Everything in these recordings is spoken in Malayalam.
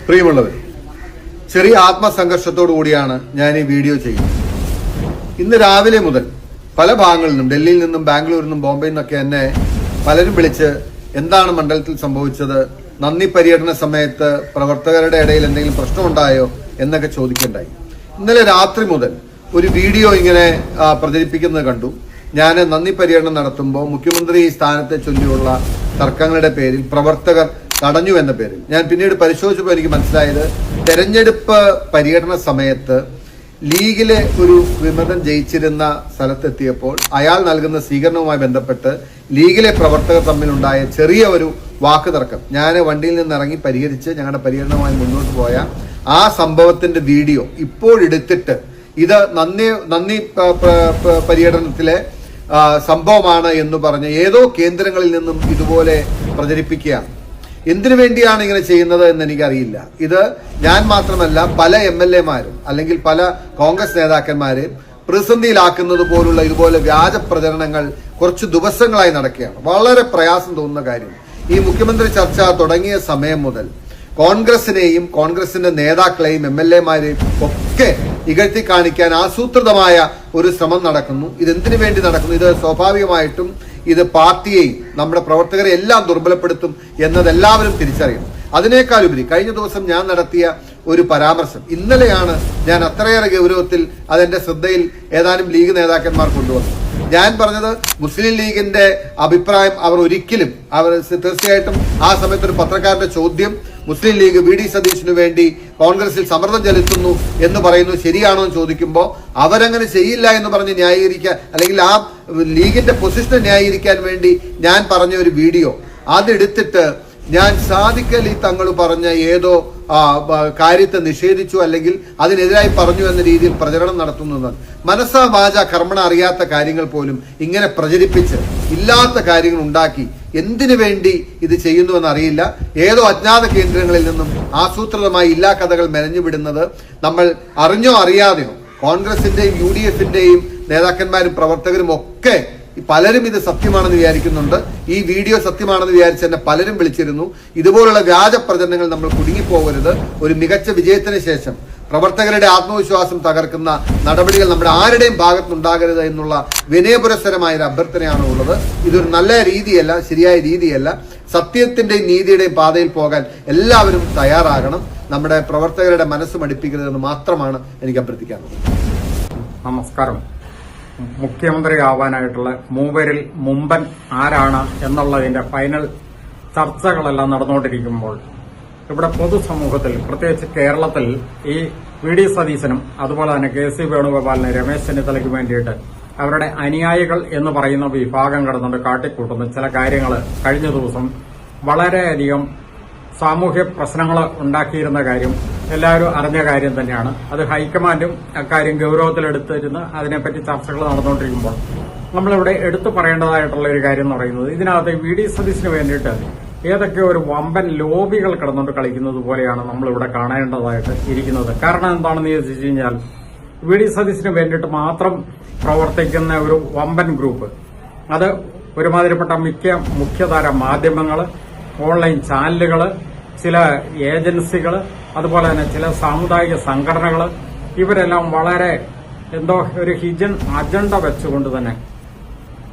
പ്രിയമുള്ളവർ, ചെറിയ ആത്മസംഘർഷത്തോടു കൂടിയാണ് ഞാൻ ഈ വീഡിയോ ചെയ്യുന്നത്. ഇന്ന് രാവിലെ മുതൽ പല ഭാഗങ്ങളിൽ നിന്നും, ഡൽഹിയിൽ നിന്നും, ബാംഗ്ലൂരിൽ നിന്നും, ബോംബെയിൽ നിന്നൊക്കെ എന്നെ പലരും വിളിച്ച് എന്താണ് മണ്ഡലത്തിൽ സംഭവിച്ചത്, നന്ദി പര്യടന സമയത്ത് പ്രവർത്തകരുടെ ഇടയിൽ എന്തെങ്കിലും പ്രശ്നമുണ്ടായോ എന്നൊക്കെ ചോദിക്കേണ്ടായി. ഇന്നലെ രാത്രി മുതൽ ഒരു വീഡിയോ ഇങ്ങനെ പ്രചരിപ്പിക്കുന്നത് കണ്ടു. ഞാൻ നന്ദി പര്യടനം നടത്തുമ്പോൾ മുഖ്യമന്ത്രി സ്ഥാനത്തെ ചൊല്ലിയുള്ള തർക്കങ്ങളുടെ പേരിൽ പ്രവർത്തകർ തടഞ്ഞു എന്ന പേരിൽ ഞാൻ പിന്നീട് പരിശോധിച്ചപ്പോൾ എനിക്ക് മനസ്സിലായത്, തെരഞ്ഞെടുപ്പ് പര്യടന സമയത്ത് ലീഗിലെ ഒരു വിമതൻ ജയിച്ചിരുന്ന സ്ഥലത്തെത്തിയപ്പോൾ അയാൾ നൽകുന്ന സ്വീകരണവുമായി ബന്ധപ്പെട്ട് ലീഗിലെ പ്രവർത്തകർ തമ്മിലുണ്ടായ ചെറിയ ഒരു വാക്ക് തർക്കം ഞാൻ വണ്ടിയിൽ നിന്ന് ഇറങ്ങി പരിഹരിച്ച് ഞങ്ങളുടെ പര്യടനവുമായി മുന്നോട്ട് പോയ ആ സംഭവത്തിന്റെ വീഡിയോ ഇപ്പോഴെടുത്തിട്ട് ഇത് നന്ദി പര്യടനത്തിലെ സംഭവമാണ് എന്ന് പറഞ്ഞ് ഏതോ കേന്ദ്രങ്ങളിൽ നിന്നും ഇതുപോലെ പ്രചരിപ്പിക്കുകയാണ്. എന്തിനു വേണ്ടിയാണ് ഇങ്ങനെ ചെയ്യുന്നത് എന്ന് എനിക്കറിയില്ല. ഇത് ഞാൻ മാത്രമല്ല, പല MLA-മാരും അല്ലെങ്കിൽ പല കോൺഗ്രസ് നേതാക്കന്മാരെയും പ്രതിസന്ധിയിലാക്കുന്നത് പോലുള്ള ഇതുപോലെ വ്യാജ പ്രചരണങ്ങൾ കുറച്ച് ദിവസങ്ങളായി നടക്കുകയാണ്. വളരെ പ്രയാസം തോന്നുന്ന കാര്യം, ഈ മുഖ്യമന്ത്രി ചർച്ച തുടങ്ങിയ സമയം മുതൽ കോൺഗ്രസിനെയും കോൺഗ്രസിന്റെ നേതാക്കളെയും MLA-മാരെയും ഒക്കെ ഇകഴ്ത്തി കാണിക്കാൻ ആസൂത്രിതമായ ഒരു ശ്രമം നടക്കുന്നു. ഇതെന്തിനു വേണ്ടി നടക്കുന്നു? ഇത് സ്വാഭാവികമായിട്ടും ഇത് പാർട്ടിയെയും നമ്മുടെ പ്രവർത്തകരെ എല്ലാം ദുർബലപ്പെടുത്തും എന്നതെല്ലാവരും തിരിച്ചറിയണം. അതിനേക്കാളുപരി കഴിഞ്ഞ ദിവസം ഞാൻ നടത്തിയ ഒരു പരാമർശം ഇന്നലെയാണ് ഞാൻ അത്രയേറെ ഗൗരവത്തിൽ അതെന്റെ ശ്രദ്ധയിൽ ഏതാനും ലീഗ് നേതാക്കന്മാർ കൊണ്ടുവന്നു. ഞാൻ പറഞ്ഞത്, മുസ്ലിം ലീഗിന്റെ അഭിപ്രായം അവർ തീർച്ചയായിട്ടും ആ സമയത്ത് ഒരു പത്രക്കാരന്റെ ചോദ്യം, മുസ്ലിം ലീഗ് VD സതീശിനു വേണ്ടി കോൺഗ്രസിൽ സമ്മർദ്ദം ചെലുത്തുന്നു എന്ന് പറയുന്നു, ശരിയാണോ എന്ന് ചോദിക്കുമ്പോൾ അവരങ്ങനെ ചെയ്യില്ല എന്ന് പറഞ്ഞ് ന്യായീകരിക്കാൻ, അല്ലെങ്കിൽ ആ ലീഗിന്റെ പൊസിഷനെ ന്യായീകരിക്കാൻ വേണ്ടി ഞാൻ പറഞ്ഞ ഒരു വീഡിയോ അതെടുത്തിട്ട് ഞാൻ സാദിഖ് അലി തങ്ങൾ പറഞ്ഞ ഏതോ കാര്യത്തെ നിഷേധിച്ചു അല്ലെങ്കിൽ അതിനെതിരായി പറഞ്ഞു എന്ന രീതിയിൽ പ്രചരണം നടത്തുന്നതാണ്. മനസ്സാ വാച കർമ്മണ അറിയാത്ത കാര്യങ്ങൾ പോലും ഇങ്ങനെ പ്രചരിപ്പിച്ച് ഇല്ലാത്ത കാര്യങ്ങൾ ഉണ്ടാക്കി എന്തിനു വേണ്ടി ഇത് ചെയ്യുന്നുവെന്ന് അറിയില്ല. ഏതോ അജ്ഞാത കേന്ദ്രങ്ങളിൽ നിന്നും ആസൂത്രിതമായി ഇല്ലാ കഥകൾ മെനഞ്ഞുവിടുന്നത് നമ്മൾ അറിഞ്ഞോ അറിയാതെയോ കോൺഗ്രസിന്റെയും UDF-ന്റെയും നേതാക്കന്മാരും പ്രവർത്തകരും ഒക്കെ പലരും ഇത് സത്യമാണെന്ന് വിചാരിക്കുന്നുണ്ട്. ഈ വീഡിയോ സത്യമാണെന്ന് വിചാരിച്ച് എന്നെ പലരും വിളിച്ചിരുന്നു. ഇതുപോലുള്ള വ്യാജ പ്രചരണങ്ങൾ നമ്മൾ കുടുങ്ങിപ്പോകരുത്. ഒരു മികച്ച വിജയത്തിന് ശേഷം പ്രവർത്തകരുടെ ആത്മവിശ്വാസം തകർക്കുന്ന നടപടികൾ നമ്മുടെ ആരുടെയും ഭാഗത്തുനിന്നുണ്ടാകരുത് എന്നുള്ള വിനയപുരസ്സരമായ ഒരു അഭ്യർത്ഥനയാണ് ഉള്ളത്. ഇതൊരു നല്ല രീതിയല്ല, ശരിയായ രീതിയല്ല. സത്യത്തിന്റെയും നീതിയുടെയും പാതയിൽ പോകാൻ എല്ലാവരും തയ്യാറാകണം. നമ്മുടെ പ്രവർത്തകരുടെ മനസ്സ് മടിപ്പിക്കരുതെന്ന് മാത്രമാണ് എനിക്ക് അഭ്യർത്ഥിക്കാനുള്ളത്. നമസ്കാരം. മുഖ്യമന്ത്രിയാവാനായിട്ടുള്ള മൂവരിൽ മുമ്പൻ ആരാണ് എന്നുള്ളതിന്റെ ഫൈനൽ ചർച്ചകളെല്ലാം നടന്നുകൊണ്ടിരിക്കുമ്പോൾ ഇവിടെ പൊതുസമൂഹത്തിൽ, പ്രത്യേകിച്ച് കേരളത്തിൽ, ഈ VD സതീശനും അതുപോലെ തന്നെ KC വേണുഗോപാലിന്, രമേശ് ചെന്നിത്തലയ്ക്ക് വേണ്ടിയിട്ട് അവരുടെ അനുയായികൾ എന്ന് പറയുന്ന വിഭാഗം കിടന്നുകൊണ്ട് കാട്ടിക്കൂട്ടുന്ന ചില കാര്യങ്ങൾ കഴിഞ്ഞ ദിവസം വളരെയധികം സാമൂഹ്യ പ്രശ്നങ്ങൾ ഉണ്ടാക്കിയിരുന്ന കാര്യം എല്ലാവരും അറിഞ്ഞ കാര്യം തന്നെയാണ്. അത് ഹൈക്കമാൻഡും അക്കാര്യം ഗൌരവത്തിലെടുത്തിരുന്ന് അതിനെപ്പറ്റി ചർച്ചകൾ നടന്നുകൊണ്ടിരിക്കുമ്പോൾ നമ്മളിവിടെ എടുത്തു പറയേണ്ടതായിട്ടുള്ള ഒരു കാര്യം എന്ന് പറയുന്നത്, ഇതിനകത്ത് VD സതീശിന് വേണ്ടിയിട്ട് ഏതൊക്കെ ഒരു വമ്പൻ ലോബികൾ കിടന്നുകൊണ്ട് കളിക്കുന്നത് പോലെയാണ് നമ്മളിവിടെ കാണേണ്ടതായിട്ട് ഇരിക്കുന്നത്. കാരണം എന്താണെന്ന് ചോദിച്ചു കഴിഞ്ഞാൽ, VD സതീശിന് വേണ്ടിയിട്ട് മാത്രം പ്രവർത്തിക്കുന്ന ഒരു വമ്പൻ ഗ്രൂപ്പ്, അത് ഒരുമാതിരിപ്പെട്ട മുഖ്യധാര മാധ്യമങ്ങൾ, ഓൺലൈൻ ചാനലുകൾ, ചില ഏജൻസികൾ, അതുപോലെ തന്നെ ചില സാമുദായിക സംഘടനകൾ, ഇവരെല്ലാം വളരെ എന്തോ ഒരു ഹിജൻ അജണ്ട വെച്ചുകൊണ്ട് തന്നെ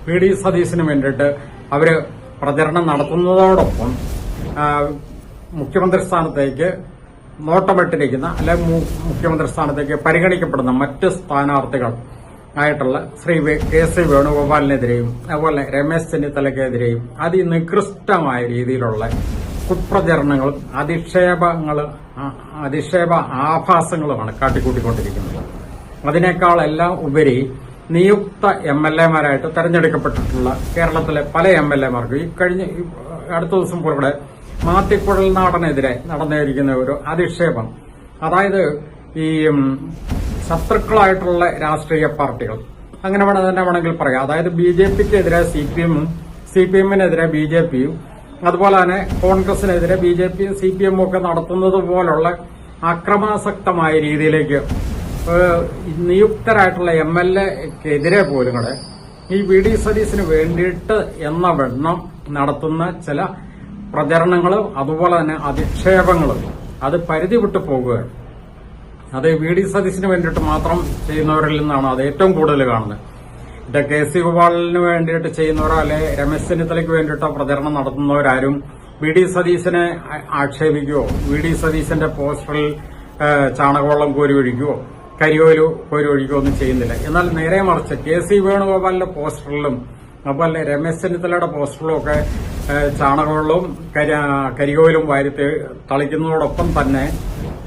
VD സതീശിന് വേണ്ടിയിട്ട് അവര് പ്രചരണം നടത്തുന്നതോടൊപ്പം മുഖ്യമന്ത്രി സ്ഥാനത്തേക്ക് നോട്ടമിട്ടിരിക്കുന്ന അല്ലെങ്കിൽ മുഖ്യമന്ത്രി സ്ഥാനത്തേക്ക് പരിഗണിക്കപ്പെടുന്ന മറ്റ് സ്ഥാനാർത്ഥികൾ ആയിട്ടുള്ള ശ്രീ KC വേണുഗോപാലിനെതിരെയും അതുപോലെ രമേശ് ചെന്നിത്തലയ്ക്കെതിരെയും അതിനികൃഷ്ടമായ രീതിയിലുള്ള കുപ്രചരണങ്ങളും അധിക്ഷേപ ആഭാസങ്ങളുമാണ് കാട്ടിക്കൂട്ടിക്കൊണ്ടിരിക്കുന്നത്. അതിനേക്കാളെല്ലാം ഉപരി നിയുക്ത MLA-മാരായിട്ട് തെരഞ്ഞെടുക്കപ്പെട്ടിട്ടുള്ള കേരളത്തിലെ പല MLA-മാർക്കും ഈ കഴിഞ്ഞ അടുത്ത ദിവസം പോലെ മാത്തിക്കുഴൽനാടനെതിരെ നടന്നിരിക്കുന്ന ഒരു അധിക്ഷേപം, അതായത് ഈ ശത്രുക്കളായിട്ടുള്ള രാഷ്ട്രീയ പാർട്ടികൾ, അങ്ങനെ തന്നെ വേണമെങ്കിൽ പറയാം. അതായത് BJP-ക്കെതിരെ CPM-ഉം CPM-നെതിരെ BJP-യും അതുപോലെ തന്നെ കോൺഗ്രസിനെതിരെ BJP-യും CPM-ഉം ഒക്കെ നടത്തുന്നത് പോലുള്ള അക്രമാസക്തമായ രീതിയിലേക്ക് നിയുക്തരായിട്ടുള്ള MLA-ക്കെതിരെ പോലും കൂടെ ഈ VD സതീശിന് വേണ്ടിയിട്ട് എന്ന വണ്ണം നടത്തുന്ന ചില പ്രചരണങ്ങളും അതുപോലെ തന്നെ അധിക്ഷേപങ്ങളും അത് പരിധി വിട്ടു പോകുകയാണ്. അത് വി ഡി സതീശന് വേണ്ടിയിട്ട് മാത്രം ചെയ്യുന്നവരിൽ നിന്നാണ് അത് ഏറ്റവും കൂടുതൽ കാണുന്നത്. ഇത് KC ഗോപാലിന് വേണ്ടിയിട്ട് ചെയ്യുന്നവരോ അല്ലെ രമേശ് ചെന്നിത്തലയ്ക്ക് വേണ്ടിയിട്ടോ പ്രചരണം നടത്തുന്നവരാരും വി ഡി സതീശനെ ആക്ഷേപിക്കുകയോ വി ഡി സതീശന്റെ പോസ്റ്ററിൽ ചാണകവെള്ളം കോരി ഒഴിക്കുകയോ കരിയോയില് കോരി ഒഴിക്കുകയോ ഒന്നും ചെയ്യുന്നില്ല. എന്നാൽ നേരെ മറിച്ച് KC വേണുഗോപാലിന്റെ പോസ്റ്ററിലും അതുപോലെ രമേശ് ചെന്നിത്തലയുടെ പോസ്റ്ററിലും ഒക്കെ ചാണകവെള്ളവും കരിയോയിലും വാരി തളിക്കുന്നതോടൊപ്പം തന്നെ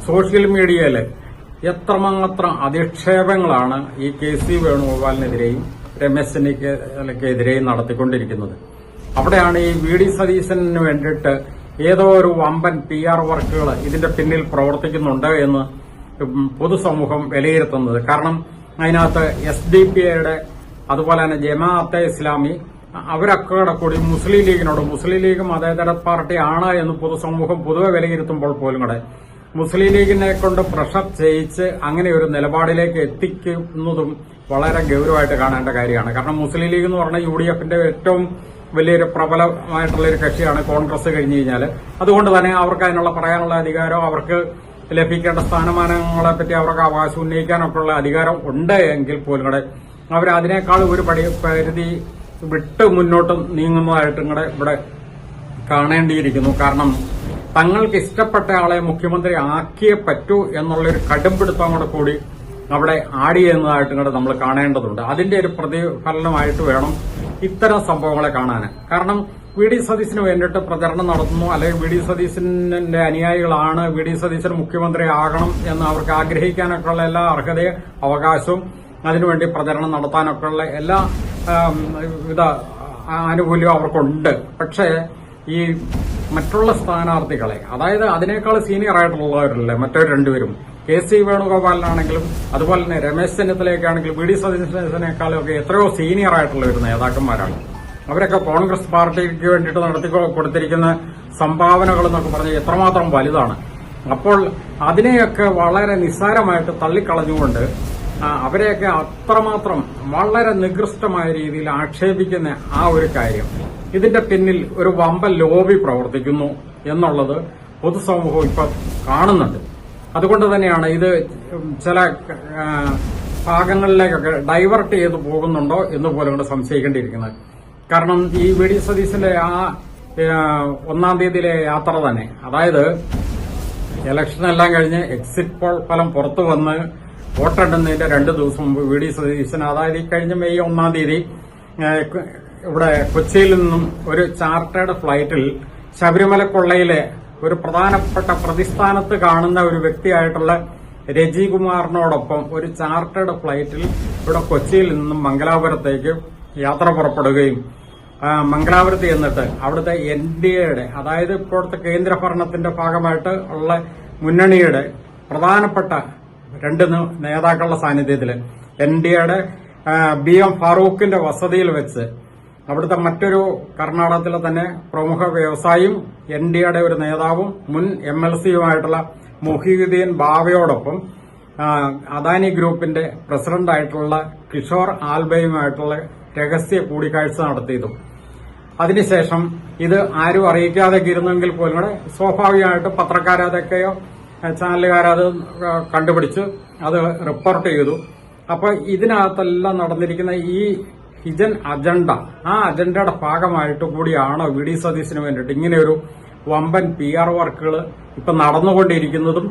സോഷ്യൽ മീഡിയയിൽ എത്രമാത്രം അധിക്ഷേപങ്ങളാണ് ഈ KC വേണുഗോപാലിനെതിരെയും രമേശ് ചെന്നിത്തലയ്ക്കെതിരെയും നടത്തിക്കൊണ്ടിരിക്കുന്നത്. അവിടെയാണ് ഈ വി ഡി സതീശന് വേണ്ടിയിട്ട് ഏതോ ഒരു വമ്പൻ PR വർക്കുകൾ ഇതിന്റെ പിന്നിൽ പ്രവർത്തിക്കുന്നുണ്ട് എന്ന് പൊതുസമൂഹം വിലയിരുത്തുന്നത്. കാരണം അതിനകത്ത് SDPIയുടെ അതുപോലെ തന്നെ ജമാഅത്തെ ഇസ്ലാമി അവരൊക്കെ കൂടി മുസ്ലിം ലീഗ് മതേതര പാർട്ടിയാണ് എന്ന് പൊതുസമൂഹം പൊതുവെ വിലയിരുത്തുമ്പോൾ പോലും കൂടെ മുസ്ലിം ലീഗിനെ കൊണ്ട് പ്രഷർ ചെയ്യിച്ച് അങ്ങനെ ഒരു നിലപാടിലേക്ക് എത്തിക്കുന്നതും വളരെ ഗൌരവമായിട്ട് കാണേണ്ട കാര്യമാണ്. കാരണം മുസ്ലിം ലീഗ് എന്ന് പറഞ്ഞാൽ UDFന്റെ ഏറ്റവും വലിയൊരു പ്രബലമായിട്ടുള്ള ഒരു കക്ഷിയാണ് കോൺഗ്രസ് കഴിഞ്ഞു കഴിഞ്ഞാൽ. അതുകൊണ്ട് തന്നെ അവർക്ക് അതിനുള്ള പറയാനുള്ള അധികാരം, അവർക്ക് ലഭിക്കേണ്ട സ്ഥാനമാനങ്ങളെ പറ്റി അവർക്ക് അവകാശം ഉന്നയിക്കാനൊക്കെ ഉള്ള അധികാരം ഉണ്ട് എങ്കിൽ പോലും കൂടെ അവർ അതിനേക്കാൾ ഒരു പരിധി വിട്ട് മുന്നോട്ട് നീങ്ങുന്നതായിട്ടും കൂടെ ഇവിടെ കാണേണ്ടിയിരിക്കുന്നു. കാരണം തങ്ങൾക്ക് ഇഷ്ടപ്പെട്ട ആളെ മുഖ്യമന്ത്രി ആക്കിയേ പറ്റൂ എന്നുള്ളൊരു കടുംപിടുത്തം കൂടി അവിടെ ആഡ് ചെയ്യുന്നതായിട്ടും കൂടെ നമ്മൾ കാണേണ്ടതുണ്ട്. അതിന്റെ ഒരു പ്രതിഫലനമായിട്ട് വേണം ഇത്തരം സംഭവങ്ങളെ കാണാൻ. കാരണം വി ഡി സതീശന് വേണ്ടിയിട്ട് പ്രചരണം നടത്തുന്നു, അല്ലെങ്കിൽ വി ഡി സതീശന്റെ അനുയായികളാണ് വി ഡി സതീശൻ മുഖ്യമന്ത്രി ആകണം എന്ന് അവർക്ക് ആഗ്രഹിക്കാനൊക്കെ ഉള്ള എല്ലാ അർഹതയും അവകാശവും അതിനുവേണ്ടി പ്രചരണം നടത്താനൊക്കെ ഉള്ള എല്ലാ ആനുകൂല്യവും അവർക്കുണ്ട്. പക്ഷേ ഈ മറ്റുള്ള സ്ഥാനാർത്ഥികളെ, അതായത് അതിനേക്കാൾ സീനിയർ ആയിട്ടുള്ളവരല്ലേ മറ്റൊരു രണ്ടുപേരും, KC വേണുഗോപാലിനാണെങ്കിലും അതുപോലെ തന്നെ രമേശ് ചെന്നിത്തലയൊക്കെയാണെങ്കിലും വി ഡി സതീശനേക്കാളും ഒക്കെ എത്രയോ സീനിയർ ആയിട്ടുള്ള ഒരു നേതാക്കന്മാരാണ്. അവരൊക്കെ കോൺഗ്രസ് പാർട്ടിക്ക് വേണ്ടിയിട്ട് നടത്തി കൊടുത്തിരിക്കുന്ന സംഭാവനകൾ എന്നൊക്കെ പറഞ്ഞാൽ എത്രമാത്രം വലുതാണ്. അപ്പോൾ അതിനെയൊക്കെ വളരെ നിസ്സാരമായിട്ട് തള്ളിക്കളഞ്ഞുകൊണ്ട് അവരെയൊക്കെ അത്രമാത്രം വളരെ നികൃഷ്ടമായ രീതിയിൽ ആക്ഷേപിക്കുന്ന ആ ഒരു കാര്യം, ഇതിന്റെ പിന്നിൽ ഒരു വമ്പൻ ലോബി പ്രവർത്തിക്കുന്നു എന്നുള്ളത് പൊതുസമൂഹം ഇപ്പൊ കാണുന്നുണ്ട്. അതുകൊണ്ട് തന്നെയാണ് ഇത് ചില ഭാഗങ്ങളിലേക്കൊക്കെ ഡൈവേർട്ട് ചെയ്ത് പോകുന്നുണ്ടോ എന്ന് പോലും കൂടെ സംശയിക്കേണ്ടിയിരിക്കുന്നത്. കാരണം ഈ വി ഡി സതീശന്റെ ആ 1-ാം തീയതിയിലെ യാത്ര തന്നെ, അതായത് ഇലക്ഷനെല്ലാം കഴിഞ്ഞ് എക്സിറ്റ് പോൾ ഫലം പുറത്തു വന്ന് വോട്ടെണ്ണുന്നതിന്റെ 2 ദിവസം മുമ്പ് വി ഡി സതീശൻ, അതായത് ഈ കഴിഞ്ഞ മെയ് 1-ാം തീയതി ഇവിടെ കൊച്ചിയിൽ നിന്നും ഒരു ചാർട്ടേഡ് ഫ്ലൈറ്റിൽ ശബരിമല കൊള്ളയിലെ ഒരു പ്രധാനപ്പെട്ട പ്രതിസ്ഥാനത്ത് കാണുന്ന ഒരു വ്യക്തിയായിട്ടുള്ള രജി കുമാറിനോടൊപ്പം ഒരു ചാർട്ടേഡ് ഫ്ലൈറ്റിൽ ഇവിടെ കൊച്ചിയിൽ നിന്നും മംഗലാപുരത്തേക്ക് യാത്ര പുറപ്പെടുകയും മംഗലാപുരത്ത് ചെന്നിട്ട് അവിടുത്തെ NDAയുടെ, അതായത് ഇപ്പോഴത്തെ കേന്ദ്രഭരണത്തിന്റെ ഭാഗമായിട്ട് ഉള്ള മുന്നണിയുടെ പ്രധാനപ്പെട്ട 2 നേതാക്കളുടെ സാന്നിധ്യത്തിൽ NDAയുടെ BM ഫാറൂഖിന്റെ വസതിയിൽ വെച്ച് അവിടുത്തെ മറ്റൊരു കർണാടകത്തിലെ തന്നെ പ്രമുഖ വ്യവസായിയും NDAയുടെ ഒരു നേതാവും മുൻ MLCയുമായിട്ടുള്ള മുഹീദ്ദീൻ ബാവയോടൊപ്പം അദാനി ഗ്രൂപ്പിന്റെ പ്രസിഡന്റായിട്ടുള്ള കിഷോർ ആൽബയുമായിട്ടുള്ള രഹസ്യ കൂടിക്കാഴ്ച നടത്തിയതും അതിനുശേഷം ഇത് ആരും അറിയിക്കാതെ ഇരുന്നെങ്കിൽ പോലും കൂടെ സ്വാഭാവികമായിട്ട് പത്രക്കാരതൊക്കെയോ ചാനലുകാരത് കണ്ടുപിടിച്ച് അത് റിപ്പോർട്ട് ചെയ്തു. അപ്പൊ ഇതിനകത്തെല്ലാം നടന്നിരിക്കുന്ന ഈ ഹിഡൻ അജണ്ട, ആ അജണ്ടയുടെ ഭാഗമായിട്ട് കൂടിയാണ് വി ഡി സതീശന് വേണ്ടിയിട്ട് ഇങ്ങനെയൊരു വമ്പൻ PR വർക്കുകൾ ഇപ്പൊ നടന്നുകൊണ്ടിരിക്കുന്നതും.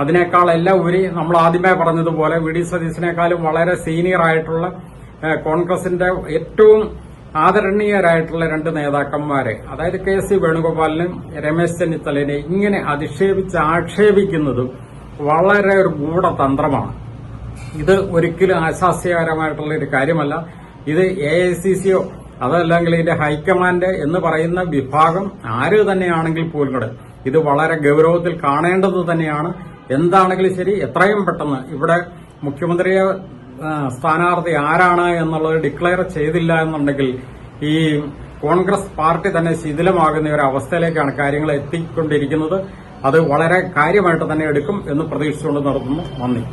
അതിനേക്കാളെല്ലാം ഉപരി നമ്മൾ ആദ്യമേ പറഞ്ഞതുപോലെ വി ഡി സതീശനേക്കാളും വളരെ സീനിയർ ആയിട്ടുള്ള കോൺഗ്രസിന്റെ ഏറ്റവും ആദരണീയരായിട്ടുള്ള 2 നേതാക്കന്മാരെ, അതായത് KC വേണുഗോപാലിനും രമേശ് ചെന്നിത്തലിനെ ഇങ്ങനെ അധിക്ഷേപിച്ച് ആക്ഷേപിക്കുന്നതും വളരെ ഒരു ഗൂഢതന്ത്രമാണ്. ഇത് ഒരിക്കലും ആശാസ്യകരമായിട്ടുള്ള ഒരു കാര്യമല്ല. ഇത് AICCയോ അതല്ലെങ്കിൽ ഇതിന്റെ ഹൈക്കമാൻഡ് എന്ന് പറയുന്ന വിഭാഗം ആര് തന്നെയാണെങ്കിൽ പോലും കൂടെ ഇത് വളരെ ഗൌരവത്തിൽ കാണേണ്ടത് തന്നെയാണ്. എന്താണെങ്കിലും ശരി, എത്രയും പെട്ടെന്ന് ഇവിടെ മുഖ്യമന്ത്രിയെ സ്ഥാനാർത്ഥി ആരാണ് എന്നുള്ളത് ഡിക്ലെയർ ചെയ്തില്ല എന്നുണ്ടെങ്കിൽ ഈ കോൺഗ്രസ് പാർട്ടി തന്നെ ശിഥിലമാകുന്ന ഒരു അവസ്ഥയിലേക്കാണ് കാര്യങ്ങൾ എത്തിക്കൊണ്ടിരിക്കുന്നത്. അത് വളരെ കാര്യമായിട്ട് തന്നെ എടുക്കും എന്ന് പ്രതീക്ഷിച്ചുകൊണ്ട് നടത്തുന്നു. നന്ദി.